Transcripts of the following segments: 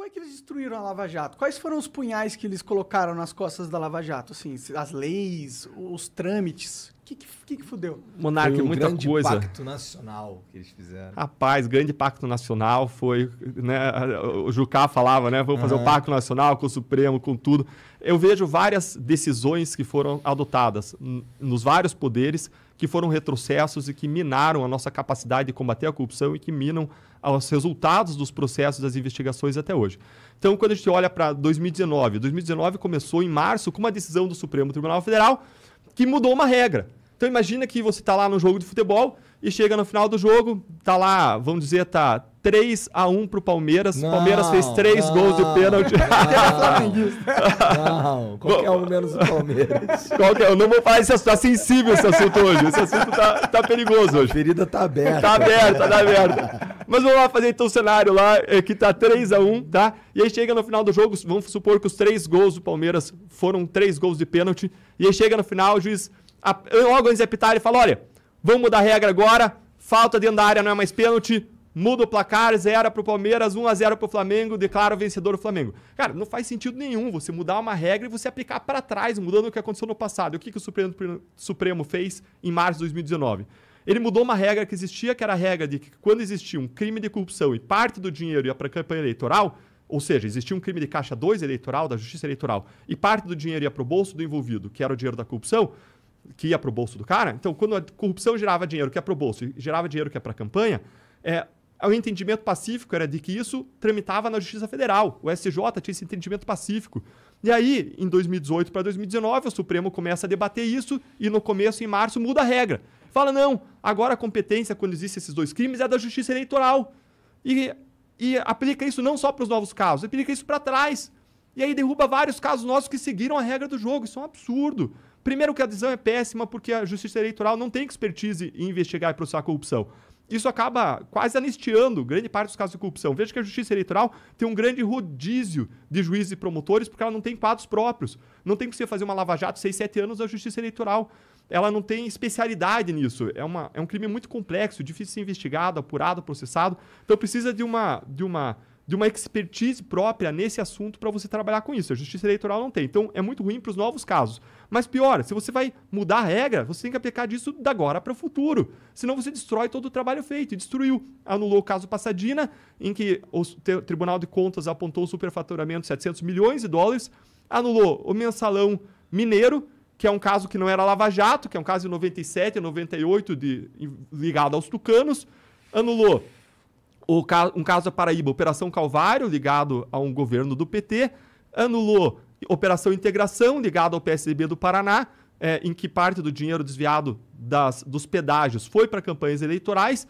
é que eles destruíram a Lava Jato? Quais foram os punhais que eles colocaram nas costas da Lava Jato? Assim, as leis, os trâmites. O que fudeu? Monarca, muita grande coisa. pacto nacional que eles fizeram. Rapaz, grande pacto nacional foi, né, o Jucá falava, né, vamos fazer o pacto nacional com o Supremo, com tudo. Eu vejo várias decisões que foram adotadas nos vários poderes que foram retrocessos e que minaram a nossa capacidade de combater a corrupção e que minam os resultados dos processos das investigações até hoje. Então, quando a gente olha para 2019 começou em março com uma decisão do Supremo Tribunal Federal que mudou uma regra. Então imagina que você está lá no jogo de futebol e chega no final do jogo, tá lá, vamos dizer, tá 3-1 pro Palmeiras. O Palmeiras fez 3 gols de pênalti. Não, qualquer um menos o Palmeiras. Eu não vou falar esse assunto, tá sensível esse assunto hoje. Esse assunto tá perigoso hoje. A ferida tá aberta. Tá aberta. Mas vamos lá fazer então o cenário lá, que tá 3-1, tá? E aí chega no final do jogo, vamos supor que os 3 gols do Palmeiras foram 3 gols de pênalti. E aí chega no final, o juiz, logo antes de apitar, ele fala, olha, vamos mudar a regra agora, falta dentro da área não é mais pênalti, muda o placar, 0 pro Palmeiras, 1-0 pro Flamengo, declara o vencedor o Flamengo. Cara, não faz sentido nenhum você mudar uma regra e você aplicar para trás, mudando o que aconteceu no passado. O que o Supremo fez em março de 2019? Ele mudou uma regra que existia, que era a regra de que quando existia um crime de corrupção e parte do dinheiro ia para a campanha eleitoral, ou seja, existia um crime de caixa 2 eleitoral, da justiça eleitoral, e parte do dinheiro ia para o bolso do envolvido, que era o dinheiro da corrupção, que ia para o bolso do cara. Então, quando a corrupção gerava dinheiro que é para o bolso e gerava dinheiro que é para a campanha, o entendimento pacífico era de que isso tramitava na Justiça Federal. O STJ tinha esse entendimento pacífico. E aí, em 2018 para 2019, o Supremo começa a debater isso e no começo, em março, muda a regra. Fala, não, agora a competência, quando existem esses 2 crimes, é da Justiça Eleitoral. E aplica isso não só para os novos casos, aplica isso para trás. E aí derruba vários casos nossos que seguiram a regra do jogo. Isso é um absurdo. Primeiro que a decisão é péssima porque a Justiça Eleitoral não tem expertise em investigar e processar a corrupção. Isso acaba quase anistiando grande parte dos casos de corrupção. Veja que a Justiça Eleitoral tem um grande rodízio de juízes e promotores porque ela não tem quadros próprios. Não tem que você fazer uma lava-jato 6, 7 anos da Justiça Eleitoral. Ela não tem especialidade nisso. É um crime muito complexo, difícil de ser investigado, apurado, processado. Então precisa de uma expertise própria nesse assunto para você trabalhar com isso. A Justiça Eleitoral não tem. Então é muito ruim para os novos casos. Mas pior, se você vai mudar a regra, você tem que aplicar disso da agora para o futuro. Senão você destrói todo o trabalho feito. E destruiu. Anulou o caso Passadina, em que o Tribunal de Contas apontou o superfaturamento de 700 milhões de dólares. Anulou o mensalão mineiro, que é um caso que não era lava-jato, que é um caso de 97 e 98 ligado aos tucanos. Anulou um caso da Paraíba, Operação Calvário, ligado a um governo do PT. Anulou Operação Integração, ligado ao PSDB do Paraná, em que parte do dinheiro desviado dos pedágios foi para campanhas eleitorais.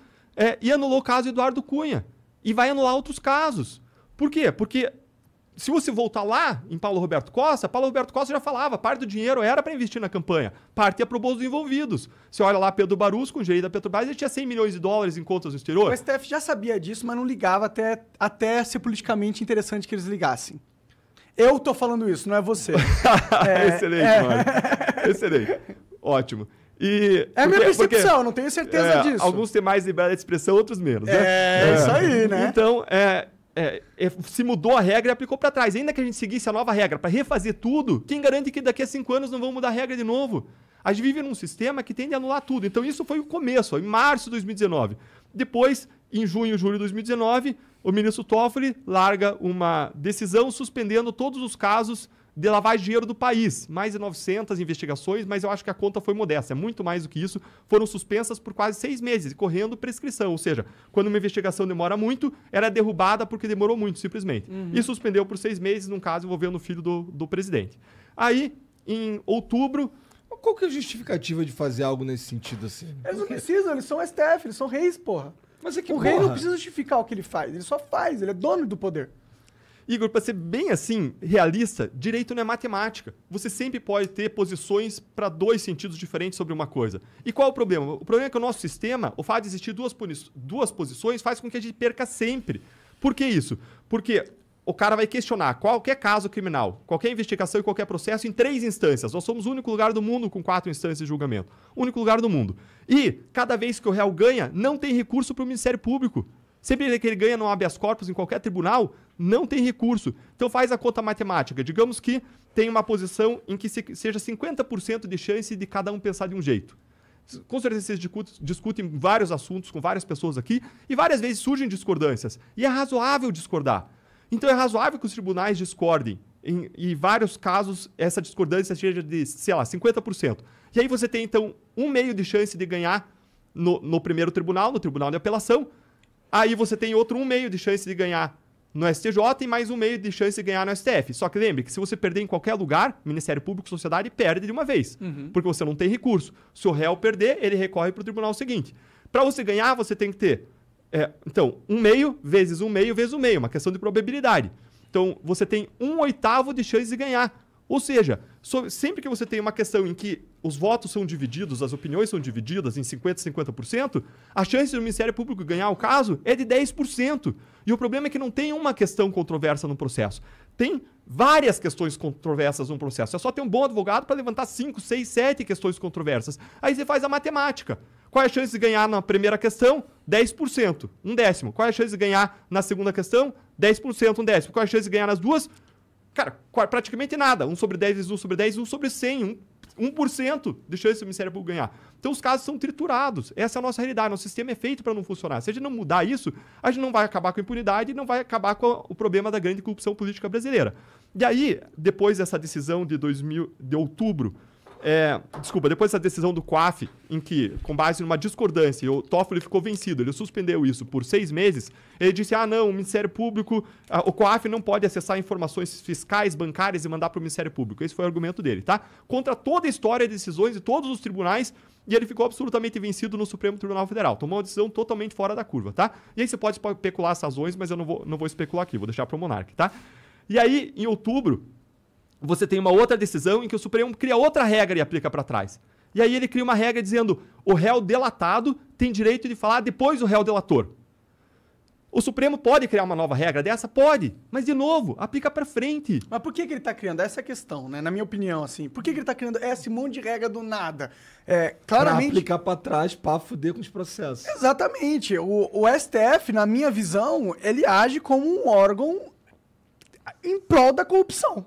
E anulou o caso Eduardo Cunha. E vai anular outros casos. Por quê? Porque se você voltar lá em Paulo Roberto Costa já falava, parte do dinheiro era para investir na campanha, parte ia para o bolso dos envolvidos. Você olha lá, Pedro Barus, com o gerente da Petrobras, ele tinha 100 milhões de dólares em contas no exterior. O STF já sabia disso, mas não ligava até ser politicamente interessante que eles ligassem. Eu tô falando isso, não é você. Excelente, Mário. Excelente. Ótimo. Minha percepção, não tenho certeza disso. Alguns têm mais liberdade de expressão, outros menos. Né? Isso aí, né? Então, se mudou a regra e aplicou para trás. Ainda que a gente seguisse a nova regra para refazer tudo, quem garante que daqui a 5 anos não vão mudar a regra de novo? A gente vive num sistema que tende a anular tudo. Então isso foi o começo, em março de 2019. Depois, em junho, julho de 2019, o ministro Toffoli larga uma decisão suspendendo todos os casos de lavagem de dinheiro do país. Mais de 900 investigações, mas eu acho que a conta foi modesta. É muito mais do que isso. Foram suspensas por quase 6 meses, correndo prescrição. Ou seja, quando uma investigação demora muito, ela é derrubada porque demorou muito, simplesmente. E suspendeu por 6 meses, num caso envolvendo o filho do presidente. Aí, em outubro... Qual que é a justificativa de fazer algo nesse sentido assim? Eles não precisam, eles são STF, eles são reis, porra. Mas é que, o rei não precisa justificar o que ele faz, ele só faz, ele é dono do poder. Igor, para ser bem assim, realista, direito não é matemática. Você sempre pode ter posições para 2 sentidos diferentes sobre uma coisa. E qual é o problema? O problema é que o nosso sistema, o fato de existir duas posições, faz com que a gente perca sempre. Por que isso? Porque o cara vai questionar qualquer caso criminal, qualquer investigação e qualquer processo em 3 instâncias. Nós somos o único lugar do mundo com 4 instâncias de julgamento. O único lugar do mundo. E, cada vez que o réu ganha, não tem recurso para o Ministério Público. Sempre que ele ganha no habeas corpus em qualquer tribunal, não tem recurso. Então faz a conta matemática. Digamos que tem uma posição em que seja 50% de chance de cada um pensar de um jeito. Com certeza vocês discutem vários assuntos com várias pessoas aqui e várias vezes surgem discordâncias. E é razoável discordar. Então é razoável que os tribunais discordem. Em vários casos, essa discordância seja de, sei lá, 50%. E aí você tem, então, 1/2 de chance de ganhar no primeiro tribunal, no tribunal de apelação. Aí você tem outro 1/2 de chance de ganhar no STJ e mais 1/2 de chance de ganhar no STF. Só que lembre que se você perder em qualquer lugar, Ministério Público, sociedade, perde de uma vez. Porque você não tem recurso. Se o réu perder, ele recorre para o tribunal seguinte. Para você ganhar, você tem que ter, então, 1/2 vezes 1/2 vezes 1/2, uma questão de probabilidade. Então, você tem 1/8 de chance de ganhar. Ou seja, sempre que você tem uma questão em que os votos são divididos, as opiniões são divididas em 50% e 50%, a chance do Ministério Público ganhar o caso é de 10%. E o problema é que não tem uma questão controversa no processo. Tem várias questões controversas no processo. É só ter um bom advogado para levantar 5, 6, 7 questões controversas. Aí você faz a matemática. Qual é a chance de ganhar na primeira questão? 10%, 1/10. Qual é a chance de ganhar na segunda questão? 10%, 1/10. Qual é a chance de ganhar nas duas? Cara, praticamente nada. 1/10 vezes 1/10, 1/100. 1% de chance do Ministério Público ganhar. Então os casos são triturados. Essa é a nossa realidade. Nosso sistema é feito para não funcionar. Se a gente não mudar isso, a gente não vai acabar com a impunidade e não vai acabar com o problema da grande corrupção política brasileira. E aí, depois dessa decisão de outubro, depois dessa decisão do COAF, em que, com base numa discordância, o Toffoli ficou vencido, ele suspendeu isso por 6 meses, ele disse, não, o Ministério Público, o COAF não pode acessar informações fiscais, bancárias e mandar para o Ministério Público. Esse foi o argumento dele, tá? Contra toda a história de decisões de todos os tribunais, e ele ficou absolutamente vencido no Supremo Tribunal Federal. Tomou uma decisão totalmente fora da curva, tá? E aí você pode especular as razões, mas eu não vou especular aqui, vou deixar para o Monark, tá? E aí, em outubro, você tem uma outra decisão em que o Supremo cria outra regra e aplica para trás. E aí ele cria uma regra dizendo o réu delatado tem direito de falar depois do réu delator. O Supremo pode criar uma nova regra dessa? Pode. Mas, de novo, aplica para frente. Mas por que ele tá criando? Essa é a questão, né? Na minha opinião, assim. Por que ele tá criando esse monte de regra do nada? Claramente... Pra aplicar pra trás, pra fuder com os processos. Exatamente. O STF, na minha visão, ele age como um órgão em prol da corrupção.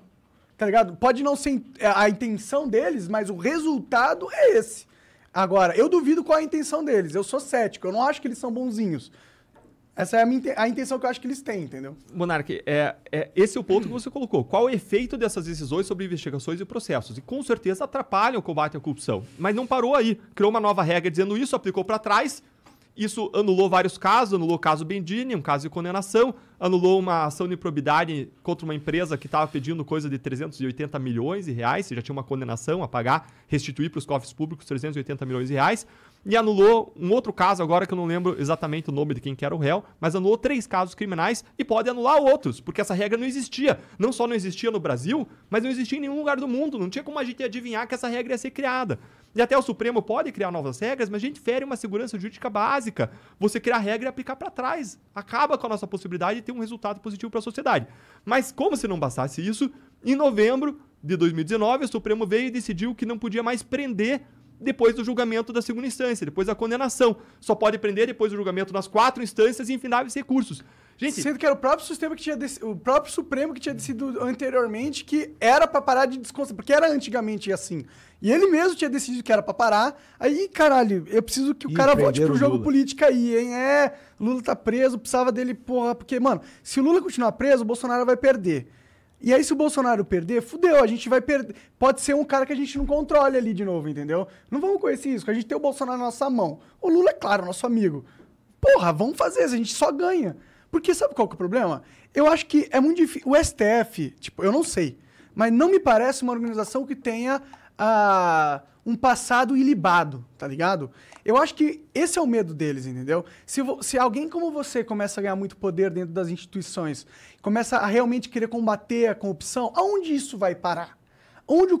Tá ligado? Pode não ser a intenção deles, mas o resultado é esse. Agora, eu duvido qual é a intenção deles. Eu sou cético. Eu não acho que eles são bonzinhos. Essa é a intenção que eu acho que eles têm, entendeu? Monark, esse é o ponto que você colocou. Qual o efeito dessas decisões sobre investigações e processos? E com certeza atrapalham o combate à corrupção. Mas não parou aí. Criou uma nova regra dizendo isso, aplicou para trás. Isso anulou vários casos, anulou o caso Bendini, um caso de condenação, anulou uma ação de improbidade contra uma empresa que estava pedindo coisa de 380 milhões de reais, já tinha uma condenação a pagar, restituir para os cofres públicos 380 milhões de reais, e anulou um outro caso agora que eu não lembro exatamente o nome de quem que era o réu, mas anulou 3 casos criminais e pode anular outros, porque essa regra não existia. Não só não existia no Brasil, mas não existia em nenhum lugar do mundo, não tinha como a gente adivinhar que essa regra ia ser criada. E até o Supremo pode criar novas regras, mas a gente fere uma segurança jurídica básica. Você criar regra e aplicar para trás. Acaba com a nossa possibilidade de ter um resultado positivo para a sociedade. Mas como se não bastasse isso, em novembro de 2019, o Supremo veio e decidiu que não podia mais prender depois do julgamento da segunda instância, depois da condenação. Só pode prender depois do julgamento nas 4 instâncias e infindáveis recursos. Gente, sendo que era o próprio sistema que tinha o próprio Supremo que tinha decidido anteriormente que era pra parar de desconsiderar, porque era antigamente assim. E ele mesmo tinha decidido que era pra parar. Aí, caralho, eu preciso que o cara volte pro jogo político aí, hein? Lula tá preso, precisava dele, porra, porque, mano, se o Lula continuar preso, o Bolsonaro vai perder. E aí, se o Bolsonaro perder, fudeu, a gente vai perder. Pode ser um cara que a gente não controle ali de novo, entendeu? Não vamos correr esse risco, a gente tem o Bolsonaro na nossa mão. O Lula, é claro, nosso amigo. Porra, vamos fazer isso, a gente só ganha. Porque sabe qual que é o problema? Eu acho que é muito difícil. O STF, tipo, eu não sei, mas não me parece uma organização que tenha um passado ilibado, tá ligado? Eu acho que esse é o medo deles, entendeu? Se alguém como você começa a ganhar muito poder dentro das instituições, começa a realmente querer combater a corrupção, aonde isso vai parar? Onde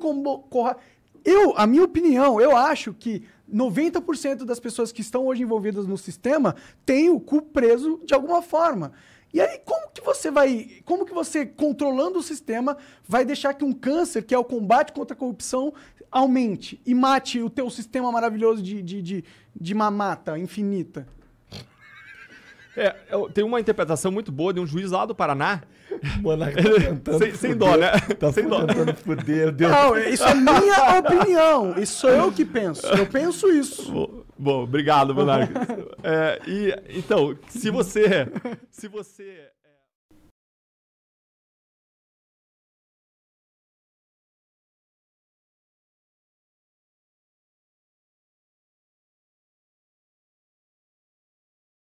a minha opinião, eu acho que 90% das pessoas que estão hoje envolvidas no sistema têm o cu preso de alguma forma. E aí, como que você, controlando o sistema, vai deixar que um câncer, que é o combate contra a corrupção, aumente e mate o teu sistema maravilhoso de mamata infinita? Tem uma interpretação muito boa de um juiz lá do Paraná. O Monarca tá tentando Sem dó, né? Tá sem dó. tentando fuder. Não, isso é minha opinião. Isso sou eu que penso. Eu penso isso. Bom, obrigado, Monarca. Então, se você